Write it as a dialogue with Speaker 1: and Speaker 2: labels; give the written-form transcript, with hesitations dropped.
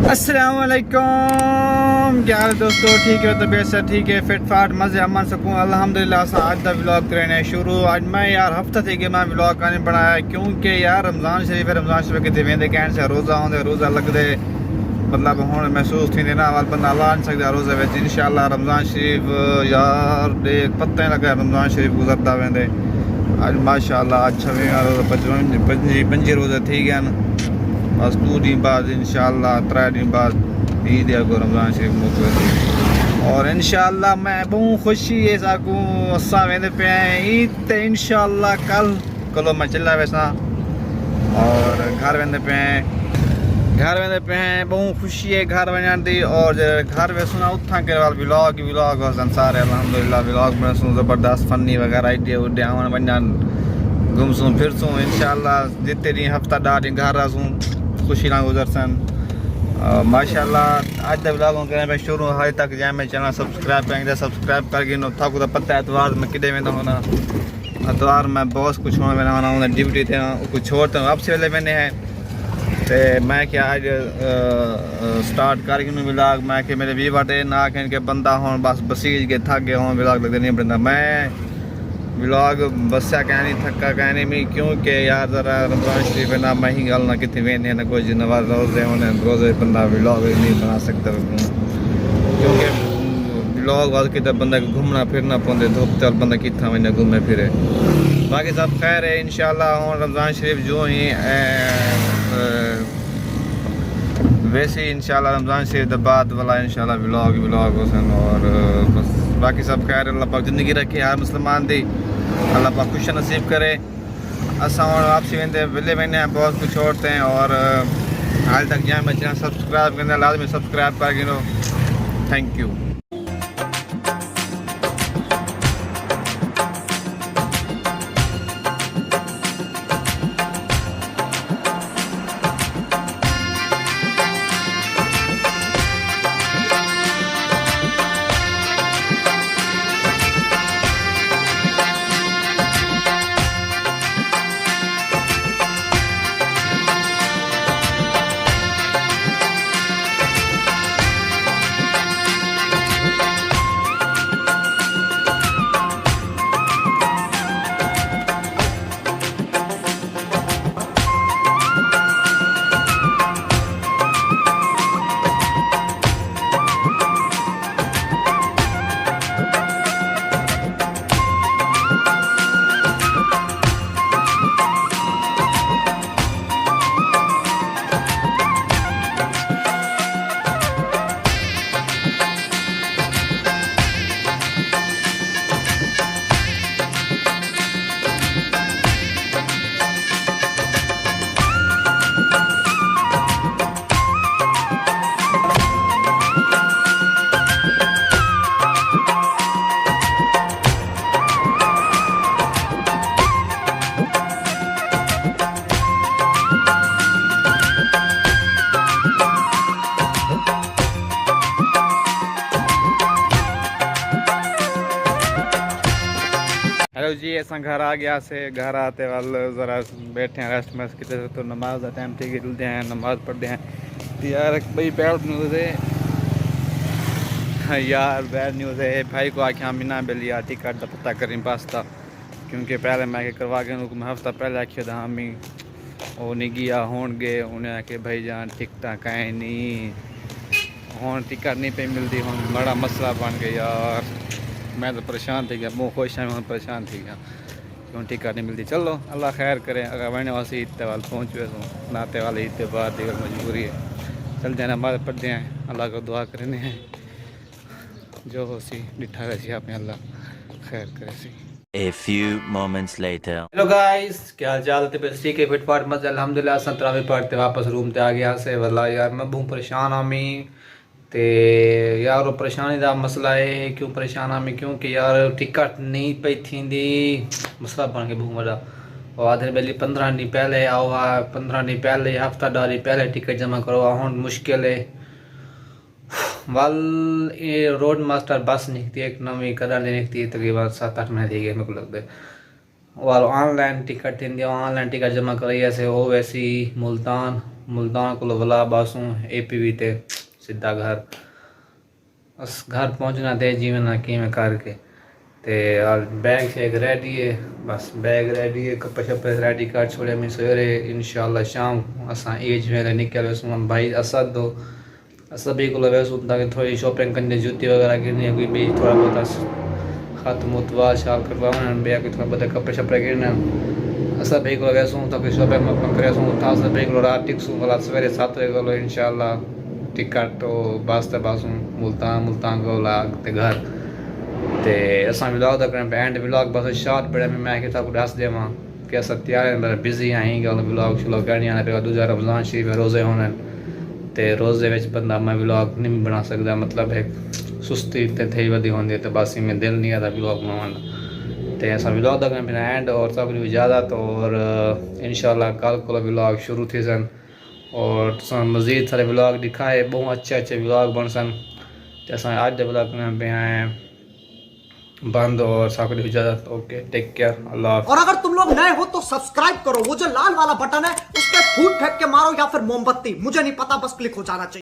Speaker 1: अस्सलाम वालेकुम, क्या हाल है दोस्तों? ठीक है, तबीयत से ठीक है, फिट फाट मज़े अमन सकूँ अल्हम्दुलिल्लाह। आज का व्लॉग करने शुरू। आज मैं यार हफ्ता थी कि मैं व्लॉग नहीं बनाया क्योंकि यार रमज़ान शरीफ है। रमज़ान शरीफ कितने वेंदे कहने से रोज़ा होंगे, रोज़ा लगते मतलब हूँ महसूस थी ना वाल बंदा ला नहीं सकता रोज़े में। इंशाअल्लाह रमज़ान शरीफ यार देख पता ही लगा रमज़ान शरीफ गुजरता वेंदे। आज माशाअल्लाह आज 26 रोज़े थी गया न, बस 2 दिन बाद इंशाअल्लाह 3 दिन बाद ईद है को रमज़ान शरीफ मुकम्मल। और इंशाअल्लाह मैं बहुत खुशी है साकू असा वेंदे पे ईद ते इंशाअल्लाह कल मैं चला वैसा और घर वेंदे पे बहुत खुशी है घर वञण दी। और घर वैसू ना उथा के वाल व्लॉग हसन सारे अल्हम्दुलिल्लाह व्लॉग में ज़बरदस्त फनी वगैरह इडे उडे आवन वञण घुमसूं फिरसूं इंशाअल्लाह जिते ॾींहं हफ्ता 10 ॾींहं घर रहसूं खुशी ना गुजरसन माशाअल्लाह। आज तक व्लॉग करें मैं शुरू हाल तक जैसे मैं चैनल सब्सक्राइब कर गिनो था को पता है एतवार में किडे वेंदा होना। एतवार में बहुत कुछ होने वेंदा होना ड्यूटी थे कुछ छोड़ते वापसी वेले मैंने है तो मैं क्या आज स्टार्ट कर गिनो व्लॉग। मैं कि मेरे भी बाटे ना कि बंदा हो बस बसीज के थक गए हों व्लॉग लगते नहीं बनता। मैं व्लॉग बसा कहनी थका कहनी में क्योंकि यार ज़रा रमज़ान शरीफ है ना मैं ही गल ना कितने वेने ना कोई जिनवार रोज़े होने रोज़े बंदा व्लॉग नहीं बना सकता क्योंकि व्लॉग वाल कि बंदा घूमना फिरना पौंदे धूप चल बंदा कितना वजह घूमे फिरे। बाकी सब खैर है इंशाअल्लाह। और रमज़ान शरीफ जो ही वैसे ही इंशाअल्लाह रमज़ान शरीफ के बाद वाला इंशाअल्लाह व्लॉग होसन। और बस बाकी सब खैर अल्लाह पाक ज़िंदगी रखे हर मुसलमान दी अल्लाह पाक खुश नसीब करे। असा वापसी वेंदे विले वेंदे हैं बहुत कुछ छोड़ते हैं। और हाल तक जहाँ मैं चैनल सब्सक्राइब करना लाजमी सब्सक्राइब कर गिनो। Thank you. हेलो जी ऐसा घर आ गया से घर आते वाल ज़रा बैठे हैं रेस्ट में कितने तो नमाज का टाइम ठीक है जुलते हैं नमाज पढ़ते हैं तो यार भाई बैड न्यूज़ है यार बैड न्यूज़ है भाई को आख्या मिना बिल यार टिकट का पता करें पास्ता क्योंकि पहले मैं करवा के मैं हफ्ता पहले आखिया था हमी वो नहीं गया होन गए उन्हें आके भाई जान टिकटा कहीं नहीं होन टिकट नहीं पे मिलती हूँ बड़ा मसला बन गया यार। मैं तो परेशान थी गया मुँह खुश है परेशान थी गया क्यों टिकट नहीं मिलती। चलो अल्लाह खैर करे अगर वहने वासी ईद वाल पहुँचे तो नाते वाले ईद के बाद अगर मजबूरी है चल जाना हमारे पढ़ते हैं अल्लाह को दुआ करने हैं जो हो सी डिठा रहे आपने अल्लाह खैर करे सी।
Speaker 2: A few moments later.
Speaker 1: Hello guys क्या हाल चाल थे? बस ठीक है फिट फाट मत अल्हम्दुलिल्लाह संतरावी पढ़ते वापस रूम ते आ गया से वल्ला यार मैं बहुत परेशान आमी ते यार वो परेशानी का मसला है क्यों परेशान आमी क्योंकि यार टिकट नहीं पई थी मसला बन गया बहुत बड़ा। और आधे पहले 15 दिन पहले आओ 15 दिन पहले हफ्ता 10 दिन पहले टिकट जमा करो हूँ मुश्किल है वाल ये रोड मास्टर बस निकती है एक नवी कदर निकती है तकरीबन 7-8 महीने थी गए मेरे को लगता है वाल ऑनलाइन टिकट थी ऑनलाइन टिकट जमा कराई ऐसे हो वैसी मुल्तान मुल्तान को वला बासूं APV ते सीधा घर बस घर पहुंचना थे जीवन ना कि में करके ते और बैग शेक रेडी है बस बैग रेडी है कपड़े शपड़े रेडी कर छोड़े मैं सवेरे इंशाल्लाह शाम असां एज में निकल वसूं भाई असद दो सभी को वैसूं ताकि थोड़ी शॉपिंग करनी जूती वगैरह गिरनी कोई भी थोड़ा बहुत खत्म मुतवाल शाल करवाना भैया कि थोड़ा बहुत कपड़े शपड़े गिरना असां भी को वैसूं ताकि शॉपिंग करेसूं था सभी को रात टिकसूं वाला सवेरे 7 बजे को इंशाल्लाह टिकट तो बस ते बासूं मुल्तान को लाग ते घर ते असां व्लॉग दा करें एंड व्लॉग बस शॉर्ट बड़े में मैं किताब दस देवां कि असां तैयार हैं बिजी आहीं गल व्लॉग शुरू करनी आने पे दूसरा रमज़ान शरीफ रोज़े होने ते रोज़े विच बंदा मैं व्लॉग नहीं बना सकदा मतलब एक सुस्ती ते थई वधी होंदी ते बस में दिल नहीं आता व्लॉग बनाने ते असां व्लॉग दा करें एंड और सब इजाज़त और इंशाल्लाह कल को व्लॉग शुरू थी सन और मज़ीद सारे व्लॉग दिखाए बहुत अच्छे व्लॉग बन सन ते असां आज दे व्लॉग में पे आए बंद और सब इजाज़त ओके टेक केयर अल्लाह हाफ़िज़।
Speaker 3: और अगर तुम लोग नए हो तो सब्सक्राइब करो, वो जो लाल वाला बटन है उस पर फूट फेंक के मारो या फिर मोमबत्ती, मुझे नहीं पता, बस क्लिक हो जाना चाहिए।